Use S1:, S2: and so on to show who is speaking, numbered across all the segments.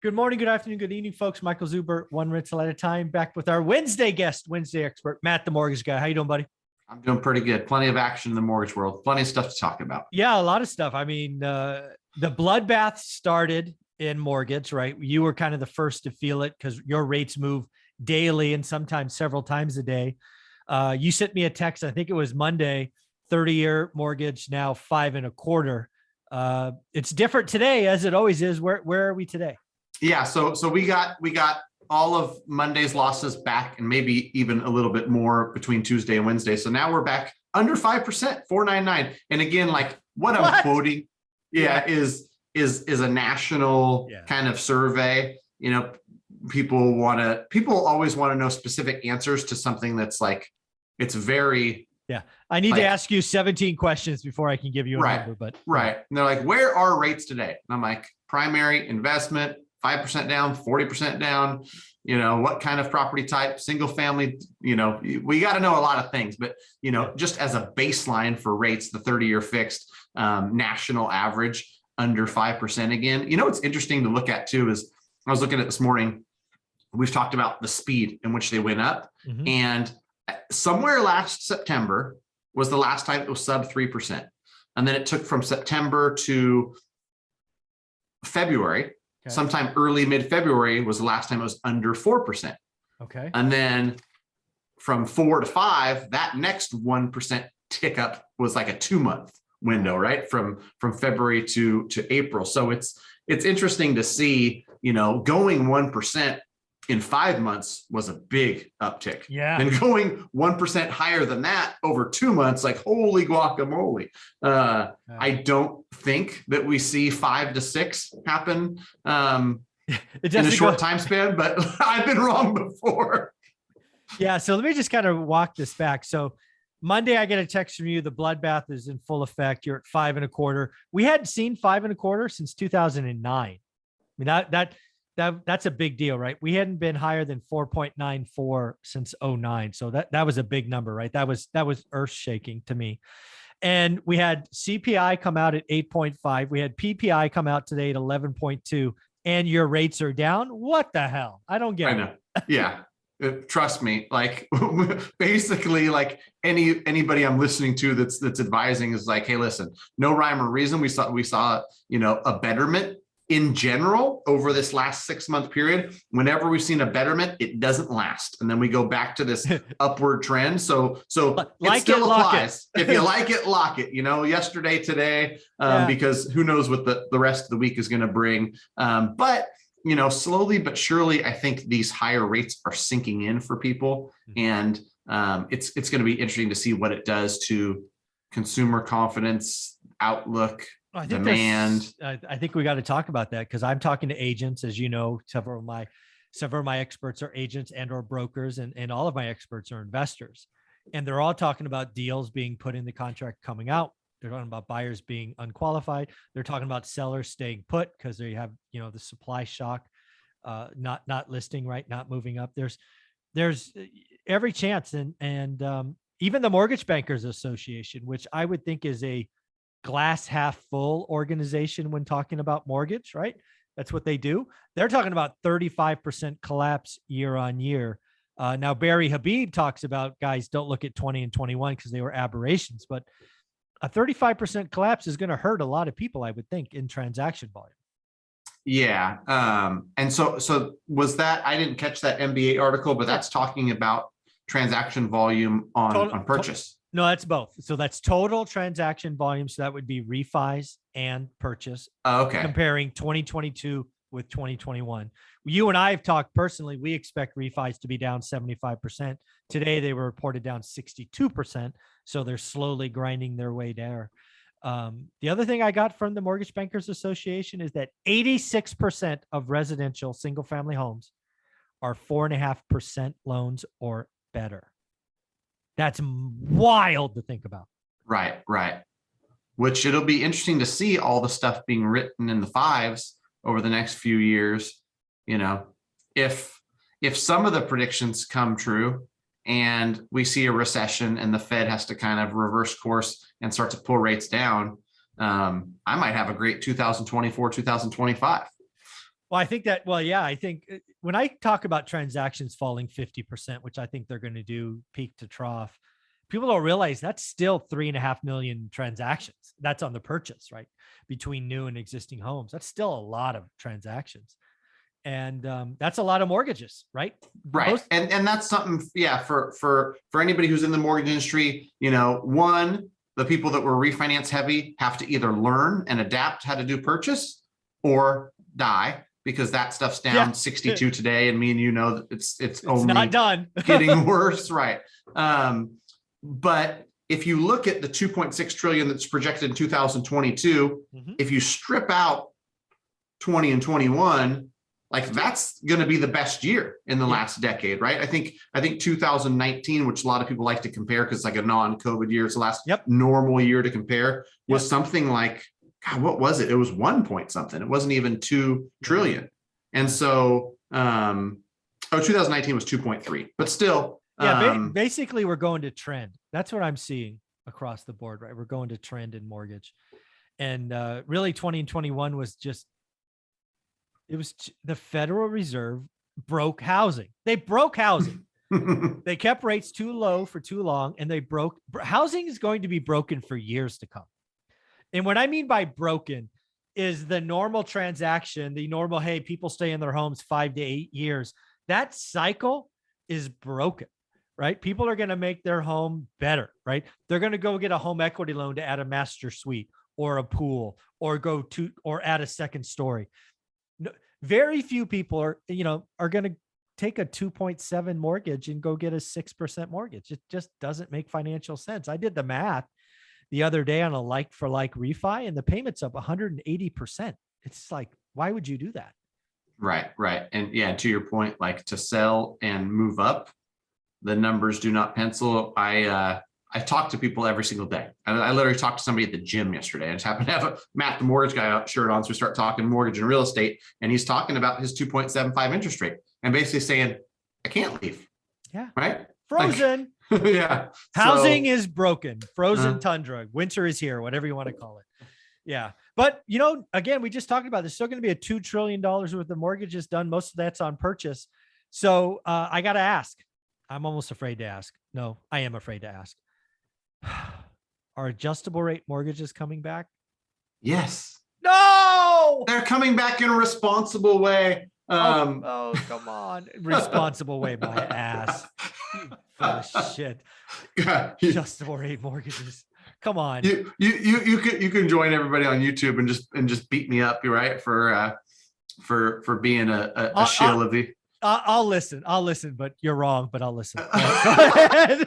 S1: Good morning, good afternoon, good evening, folks. Michael Zuber, one rental at a time, back with our Wednesday guest, Wednesday expert, Matt, the mortgage guy. How you doing, buddy?
S2: I'm doing pretty good. Plenty of action in the mortgage world. Plenty of stuff to talk about.
S1: Yeah, a lot of stuff. I mean, the bloodbath started in mortgage, right? You were kind of the first to feel it because your rates move daily and sometimes several times a day. You sent me a text, I think it was Monday, 30-year mortgage, now 5.25. It's different today, as it always is. Where are we today?
S2: Yeah, so we got all of Monday's losses back, and maybe even a little bit more between Tuesday and Wednesday. So now we're back under 5%, 4.99. And again, like what I'm quoting, is a national kind of survey. You know, people always want to know specific answers to something that's like, it's very.
S1: Yeah, I need to ask you 17 questions before I can give you a number. But
S2: right, and they're like, where are rates today? And I'm like, primary, investment, 5% down, 40% down, you know, what kind of property type, single family, you know, we got to know a lot of things, but, you know, just as a baseline for rates, the 30-year fixed national average under 5% again. You know, what's interesting to look at too, is I was looking at this morning, we've talked about the speed in which they went up, and somewhere last September was the last time it was sub 3%. And then it took from September to February. Sometime early mid-February was the last time it was under 4%.
S1: Okay.
S2: And then from 4 to 5, that next 1% tick up was like a 2-month window, right? From February to April. So it's interesting to see, you know, going 1% in 5 months was a big uptick.
S1: Yeah.
S2: And going 1% higher than that over 2 months, like holy guacamole. I don't think that we see 5 to 6 happen in a short time span, but I've been wrong before.
S1: Yeah. So let me just kind of walk this back. So Monday, I get a text from you. The bloodbath is in full effect. You're at 5.25. We hadn't seen 5.25 since 2009. I mean, that's a big deal, right? We hadn't been higher than 4.94 since 2009. So that was a big number, right? That was earth shaking to me. And we had CPI come out at 8.5. We had PPI come out today at 11.2, and your rates are down. What the hell? I don't get it.
S2: I know. Yeah. Trust me, like basically like anybody I'm listening to that's advising is like, hey, listen, no rhyme or reason. We saw, you know, a betterment in general over this last 6-month period. Whenever we've seen a betterment, it doesn't last. And then we go back to this upward trend. So it still applies. If you like it, lock it, you know, yesterday, today, because who knows what the rest of the week is going to bring. But, you know, slowly but surely, I think these higher rates are sinking in for people. And it's going to be interesting to see what it does to consumer confidence, outlook, demand.
S1: I think we got to talk about that because I'm talking to agents, as you know. Several of my experts are agents and or brokers, and all of my experts are investors, and they're all talking about deals being put in the contract coming out. They're talking about buyers being unqualified. They're talking about sellers staying put because they have, you know, the supply shock, not listing, right, not moving up. There's every chance, and even the Mortgage Bankers Association, which I would think is a glass half full organization when talking about mortgage, right? That's what they do. They're talking about 35% collapse year on year. Now, Barry Habib talks about, guys, don't look at 20 and 21 because they were aberrations, but a 35% collapse is going to hurt a lot of people, I would think, in transaction volume.
S2: Yeah. And so was that, I didn't catch that MBA article, but that's talking about transaction volume on purchase.
S1: No, that's both. So that's total transaction volume. So that would be refis and purchase.
S2: Okay.
S1: Comparing 2022 with 2021. You and I have talked personally. We expect refis to be down 75%. Today, they were reported down 62%. So they're slowly grinding their way there. The other thing I got from the Mortgage Bankers Association is that 86% of residential single family homes are 4.5% loans or better. That's wild to think about.
S2: Right. Which it'll be interesting to see all the stuff being written in the 5s over the next few years. You know, if some of the predictions come true and we see a recession and the Fed has to kind of reverse course and start to pull rates down, I might have a great 2024, 2025.
S1: Well, I think that, well, yeah, I think when I talk about transactions falling 50%, which I think they're going to do peak to trough, people don't realize that's still 3.5 million transactions. That's on the purchase, right? Between new and existing homes. That's still a lot of transactions. And that's a lot of mortgages, right?
S2: Right. And that's something, yeah, for anybody who's in the mortgage industry, one, the people that were refinance heavy have to either learn and adapt how to do purchase or die, because that stuff's down 62 today. And me and that it's only
S1: not done.
S2: getting worse. Right. But if you look at the 2.6 trillion that's projected in 2022, if you strip out 20 and 21, like that's going to be the best year in the last decade, right? I think 2019, which a lot of people like to compare because it's like a non-COVID year, it's the last normal year to compare, was something like, God, what was it? It was 1 point something. It wasn't even 2 trillion. And so, 2019 was 2.3, but still.
S1: Basically we're going to trend. That's what I'm seeing across the board, right? We're going to trend in mortgage. And really 20 and 21 was just, it was the Federal Reserve broke housing. They broke housing. They kept rates too low for too long, and they broke. Housing is going to be broken for years to come. And what I mean by broken is the normal transaction, the normal, hey, people stay in their homes 5 to 8 years. That cycle is broken, right? People are going to make their home better, right? They're going to go get a home equity loan to add a master suite or a pool or or add a second story. Very few people are going to take a 2.7 mortgage and go get a 6% mortgage. It just doesn't make financial sense. I did the math the other day on a like for like refi, and the payment's up 180%. It's like, why would you do that?
S2: Right. And yeah, to your point, like to sell and move up, the numbers do not pencil. I talk to people every single day. I literally talked to somebody at the gym yesterday. I just happened to have a Matt, the mortgage guy shirt on. So we start talking mortgage and real estate. And he's talking about his 2.75 interest rate and basically saying, I can't leave.
S1: Yeah.
S2: Right.
S1: Frozen.
S2: Like, yeah.
S1: Housing is broken. Frozen tundra. Winter is here, whatever you want to call it. Yeah. But, again, we just talked about there's still going to be a $2 trillion worth of mortgages done. Most of that's on purchase. So I got to ask. I'm almost afraid to ask. No, I am afraid to ask. Are adjustable rate mortgages coming back?
S2: Yes.
S1: No,
S2: they're coming back in a responsible way.
S1: Come on. Responsible way, my ass. You full of shit. Adjustable rate mortgages. Come on.
S2: You can join everybody on YouTube and just beat me up, right? For being a shill of the.
S1: I'll listen, but you're wrong, but I'll listen. Go ahead.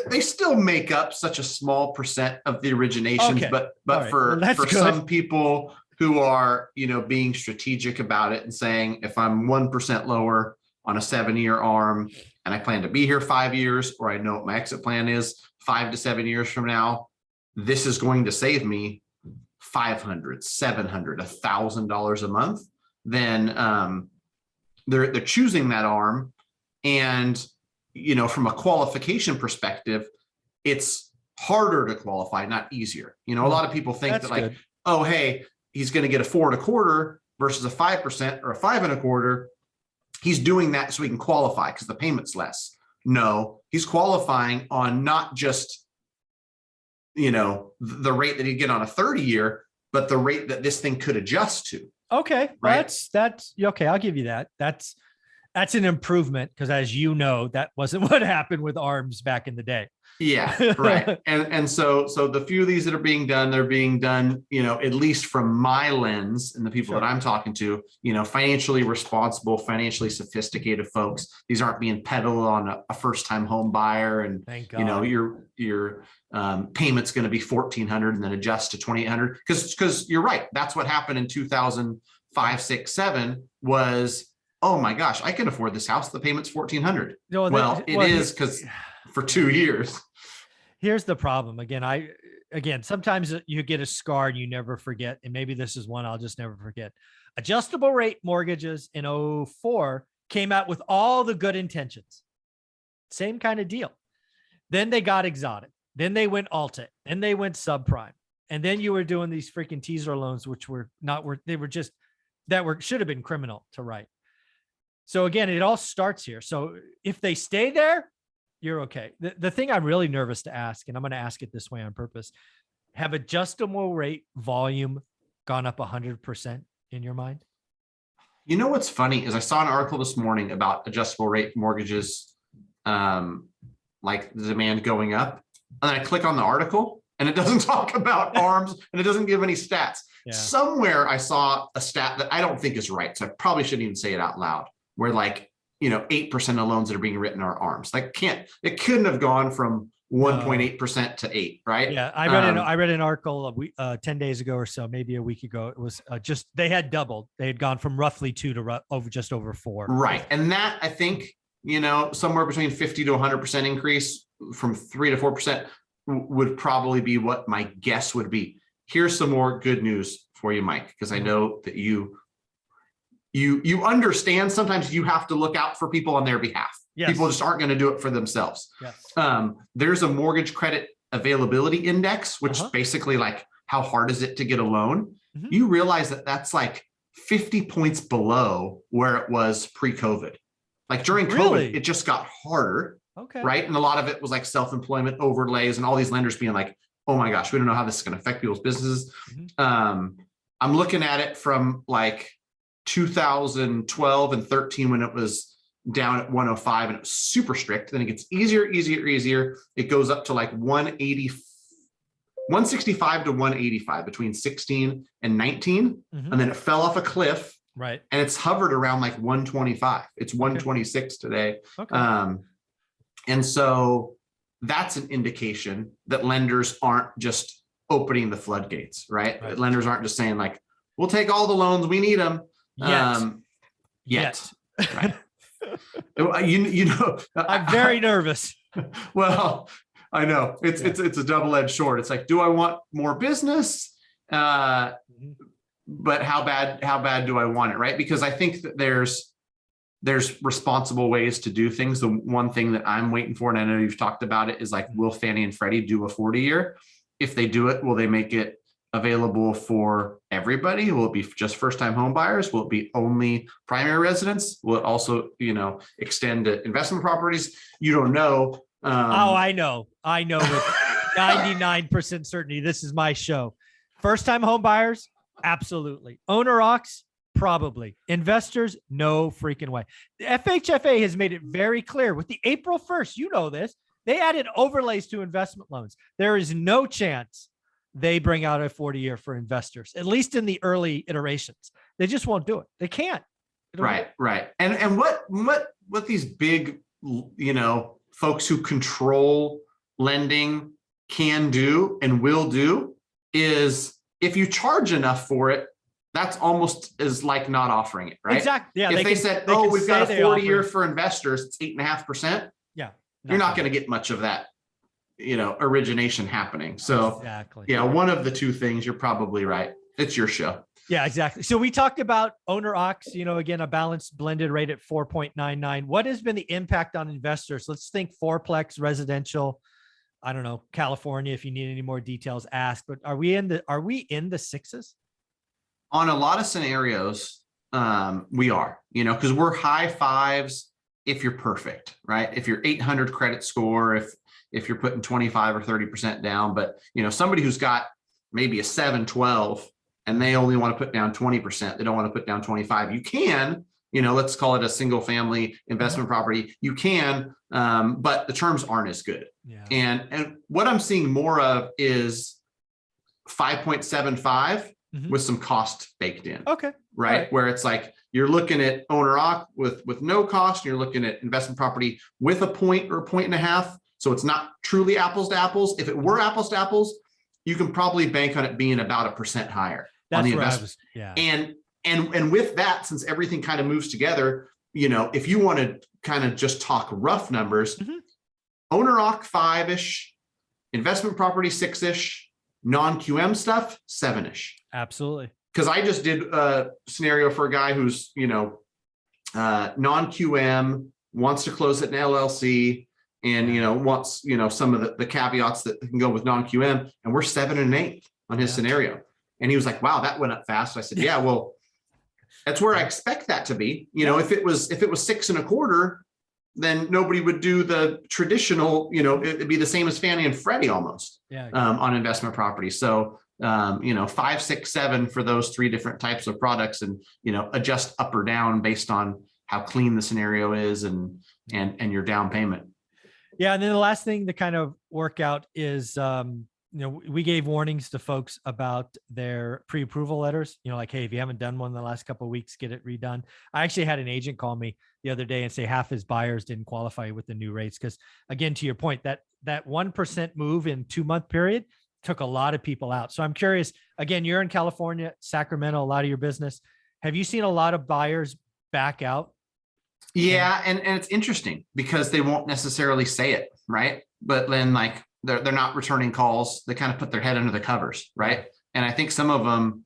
S2: They still make up such a small percent of the originations,
S1: okay.
S2: but
S1: right.
S2: for
S1: good.
S2: some people who are, being strategic about it and saying, if I'm 1% lower on a 7-year ARM and I plan to be here 5 years, or I know what my exit plan is 5 to 7 years from now, this is going to save me $500, $700, $1,000 a month, then they're choosing that ARM. And, from a qualification perspective, it's harder to qualify, not easier. A lot of people think that like, good. Oh, hey, he's going to get a 4.25% versus a 5% or a 5.25%. He's doing that so he can qualify because the payment's less. No, he's qualifying on not just the rate that he'd get on a 30-year, but the rate that this thing could adjust to.
S1: Okay. Right? That's okay. I'll give you that. That's an improvement because, as you know, that wasn't what happened with ARMs back in the day.
S2: Yeah, right. And so the few of these that are being done, they're being done, at least from my lens and the people that I'm talking to, financially responsible, financially sophisticated folks. These aren't being peddled on a first-time home buyer, and your payment's going to be $1,400 and then adjust to $2,800 because you're right. That's what happened in 2005, 6, 7 was, oh my gosh, I can afford this house. The payment's $1,400. It is because for 2 years.
S1: Here's the problem. Again, sometimes you get a scar and you never forget. And maybe this is one I'll just never forget. Adjustable rate mortgages in 2004 came out with all the good intentions. Same kind of deal. Then they got exotic. Then they went Alta. Then they went subprime. And then you were doing these freaking teaser loans, which were not worth, they were just, should have been criminal to write. So again, it all starts here. So if they stay there, you're okay. The thing I'm really nervous to ask, and I'm going to ask it this way on purpose, have adjustable rate volume gone up 100% in your mind?
S2: You know, what's funny is I saw an article this morning about adjustable rate mortgages, like the demand going up. And then I click on the article and it doesn't talk about ARMs and it doesn't give any stats. Yeah. Somewhere I saw a stat that I don't think is right. So I probably shouldn't even say it out loud, where like, 8% of loans that are being written are ARMs. Like it couldn't have gone from 1.8% to 8, right?
S1: Yeah, I read an article 10 days ago or so, maybe a week ago. It was just, they had doubled. They had gone from roughly 2 to just over 4.
S2: Right. And that, I think, somewhere between 50 to 100% increase from 3 to 4% would probably be what my guess would be. Here's some more good news for you, Mike, because I know that you understand sometimes you have to look out for people on their behalf. Yes. People just aren't going to do it for themselves. Yes. There's a mortgage credit availability index, which basically like how hard is it to get a loan? Mm-hmm. You realize that that's like 50 points below where it was pre-COVID. Like during COVID, it just got harder. Okay. Right. And a lot of it was like self-employment overlays and all these lenders being like, oh my gosh, we don't know how this is going to affect people's businesses. Mm-hmm. I'm looking at it from like 2012 and 13 when it was down at 105 and it was super strict. Then it gets easier. It goes up to like 165 to 185 between 16 and 19. Mm-hmm. And then it fell off a cliff. Right. And it's hovered around like 125. It's 126 today. Okay. And so that's an indication that lenders aren't just opening the floodgates, right? Lenders aren't just saying like, we'll take all the loans, we need them. Yet. Right.
S1: I'm very nervous.
S2: Well, I know it's a double-edged sword. It's like, do I want more business? But how bad do I want it? Right. Because I think that there's responsible ways to do things. The one thing that I'm waiting for, and I know you've talked about it, is like, will Fannie and Freddie do a 40-year? If they do it, will they make it available for everybody? Will it be just first-time home buyers? Will it be only primary residents? Will it also, extend to investment properties? You don't know.
S1: I know with 99% certainty. This is my show. First-time home buyers, absolutely. Owner-occs, probably. Investors, no freaking way. The FHFA has made it very clear with the April 1st, you know this, they added overlays to investment loans. There is no chance they bring out a 40-year for investors, at least in the early iterations. They just won't do it. They can't.
S2: Right. And what these big, folks who control lending can do and will do is, if you charge enough for it, that's almost as like not offering it, right? Exactly. Yeah. If they said, we've got a 40-year for investors, it's 8.5%. Yeah. You're not going to get much of that, origination happening. So exactly. Yeah, one of the two things, you're probably right. It's your show.
S1: Yeah, exactly. So we talked about owner-occs, again, a balanced blended rate at 4.99. What has been the impact on investors? Let's think fourplex residential. I don't know, California, if you need any more details, ask, but are we in the sixes?
S2: On a lot of scenarios, we are, because we're high fives if you're perfect, right? If you're 800 credit score, if you're putting 25 or 30% down, but somebody who's got maybe a 712 and they only want to put down 20%, they don't want to put down 25. You can, let's call it a single family investment property. You can, but the terms aren't as good. Yeah. And what I'm seeing more of is 5.75 with some cost baked in. Okay. Right. Where it's like, you're looking at owner-occ with no cost. You're looking at investment property with a point or a point and a half. So it's not truly apples to apples. If it were apples to apples, you can probably bank on it being about 1% higher on the investment. And with that, since everything kind of moves together, if you want to kind of just talk rough numbers, owner-occ 5-ish, investment property 6-ish, non-QM stuff 7-ish.
S1: Absolutely.
S2: Because I just did a scenario for a guy who's, non-QM, wants to close it in LLC, and, wants, some of the caveats that can go with non-QM, and we're 7 and 8. on his scenario. And he was like, wow, that went up fast. I said, yeah, well, that's where I expect that to be. You know, if it was 6.25, then nobody would do the traditional, you know, it'd be the same as Fannie and Freddie almost on investment property. So, you know, 5, 6, 7 for those 3 different types of products, and, you know, adjust up or down based on how clean the scenario is and your down payment.
S1: Yeah. And then the last thing to kind of work out is, you know, we gave warnings to folks about their pre-approval letters, you know, like, hey, if you haven't done one in the last couple of weeks, get it redone. I actually had an agent call me the other day and say half his buyers didn't qualify with the new rates. Cause again, to your point, that 1% move in 2-month period took a lot of people out. So I'm curious, again, you're in California, Sacramento, a lot of your business. Have you seen a lot of buyers back out?
S2: Yeah. And it's interesting because they won't necessarily say it, right? But then like, they're not returning calls. They kind of put their head under the covers, right? And I think some of them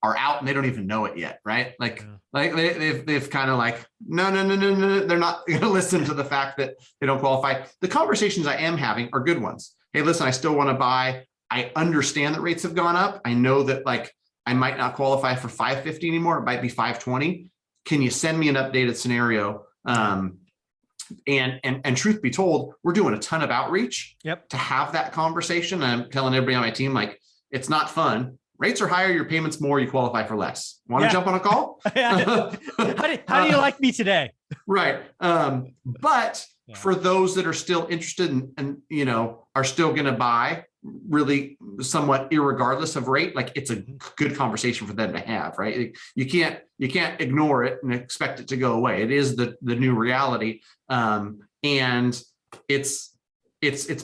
S2: are out and they don't even know it yet, right? Like they've kind of like, no, they're not going to listen to the fact that they don't qualify. The conversations I am having are good ones. Hey, listen, I still want to buy. I understand that rates have gone up. I know that like I might not qualify for 550 anymore. It might be 520. Can you send me an updated scenario? And truth be told, we're doing a ton of outreach to have that conversation. I'm telling everybody on my team, like, it's not fun. Rates are higher, your payments more, you qualify for less. Want to jump on a call?
S1: How do you like me today?
S2: Right. But for those that are still interested and you know, are still going to buy really somewhat irregardless of rate, like it's a good conversation for them to have, right? You can't ignore it and expect it to go away. It is the new reality. And it's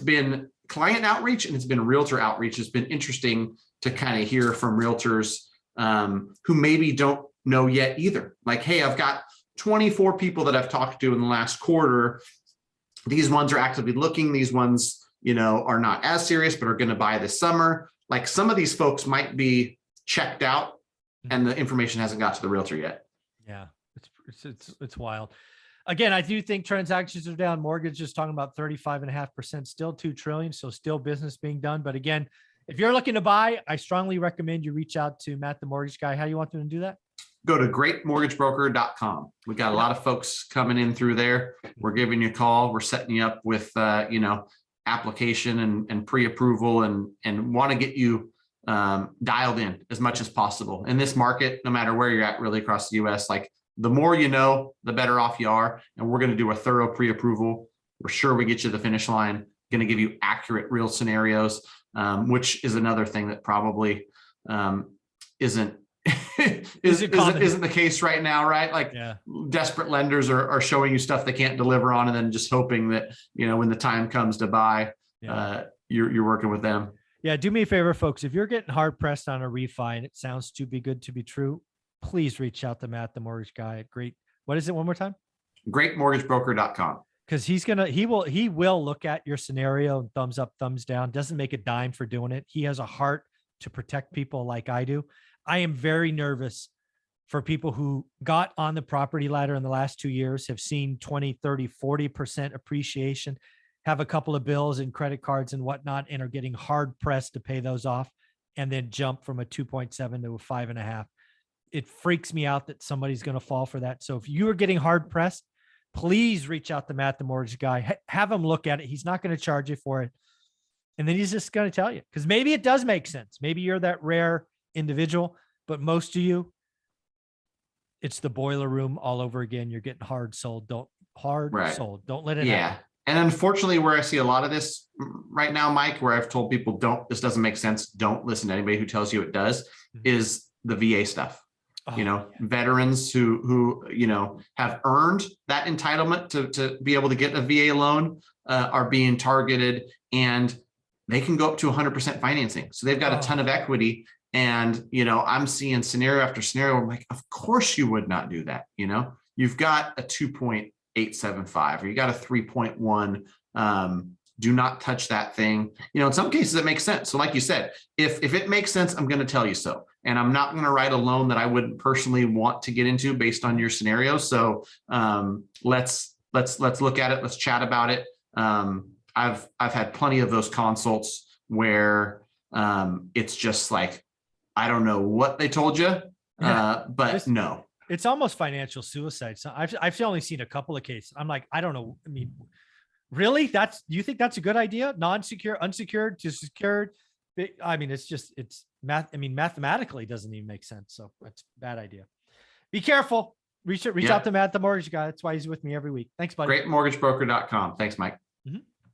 S2: been client outreach and it's been realtor outreach. It's been interesting to kind of hear from realtors who maybe don't know yet either. Like, hey, I've got 24 people that I've talked to in the last quarter. These ones are actively looking. These ones, you know, are not as serious, but are going to buy this summer. Like some of these folks might be checked out and the information hasn't got to the realtor yet.
S1: Yeah, it's wild. Again, I do think transactions are down. Mortgage is talking about 35.5%, still 2 trillion. So still business being done. But again, if you're looking to buy, I strongly recommend you reach out to Matt, the mortgage guy. How do you want them to do that?
S2: Go to greatmortgagebroker.com. We got a lot of folks coming in through there. We're giving you a call. We're setting you up with, you know, application and pre-approval and want to get you dialed in as much as possible in this market, no matter where you're at really across the US. Like the more you know, the better off you are. And we're going to do a thorough pre-approval. We're sure we get you to the finish line, going to give you accurate real scenarios, which is another thing that probably isn't the case right now, right? Like desperate lenders are showing you stuff they can't deliver on and then just hoping that, you know, when the time comes to buy, you're working with them.
S1: Yeah. Do me a favor, folks. If you're getting hard pressed on a refi and it sounds too be good to be true, please reach out to Matt, the mortgage guy at what is it one more time?
S2: greatmortgagebroker.com.
S1: Because he will look at your scenario and thumbs up, thumbs down, doesn't make a dime for doing it. He has a heart to protect people like I do. I am very nervous for people who got on the property ladder in the last 2 years, have seen 20, 30, 40% appreciation, have a couple of bills and credit cards and whatnot, and are getting hard pressed to pay those off and then jump from a 2.7 to a 5.5. It freaks me out that somebody's going to fall for that. So if you are getting hard pressed, please reach out to Matt, the mortgage guy, have him look at it. He's not going to charge you for it. And then he's just going to tell you, because maybe it does make sense. Maybe you're that rare individual, but most of you, it's the boiler room all over again. You're getting hard sold. Don't let it happen.
S2: And unfortunately, where I see a lot of this right now, Mike, where I've told people, this doesn't make sense. Don't listen to anybody who tells you it does, is the VA stuff. Veterans who, you know, have earned that entitlement to be able to get a VA loan are being targeted, and they can go up to 100% financing. So they've got a ton of equity. And, you know, I'm seeing scenario after scenario. I'm like, of course you would not do that. You know, you've got a 2.875 or you got a 3.1. Do not touch that thing. You know, in some cases it makes sense. So like you said, if it makes sense, I'm going to tell you so. And I'm not going to write a loan that I wouldn't personally want to get into based on your scenario. So let's look at it. Let's chat about it. I've had plenty of those consults where It's just like, I don't know what they told you, but no.
S1: It's almost financial suicide. So I've only seen a couple of cases. I'm like, I don't know. I mean, really? You think that's a good idea? Non-secure, unsecured to secured. I mean, it's math. I mean, mathematically it doesn't even make sense. So that's a bad idea. Be careful. Reach out to Matt, the mortgage guy. That's why he's with me every week. Thanks, buddy.
S2: Greatmortgagebroker.com. Thanks, Mike.
S1: Mm-hmm.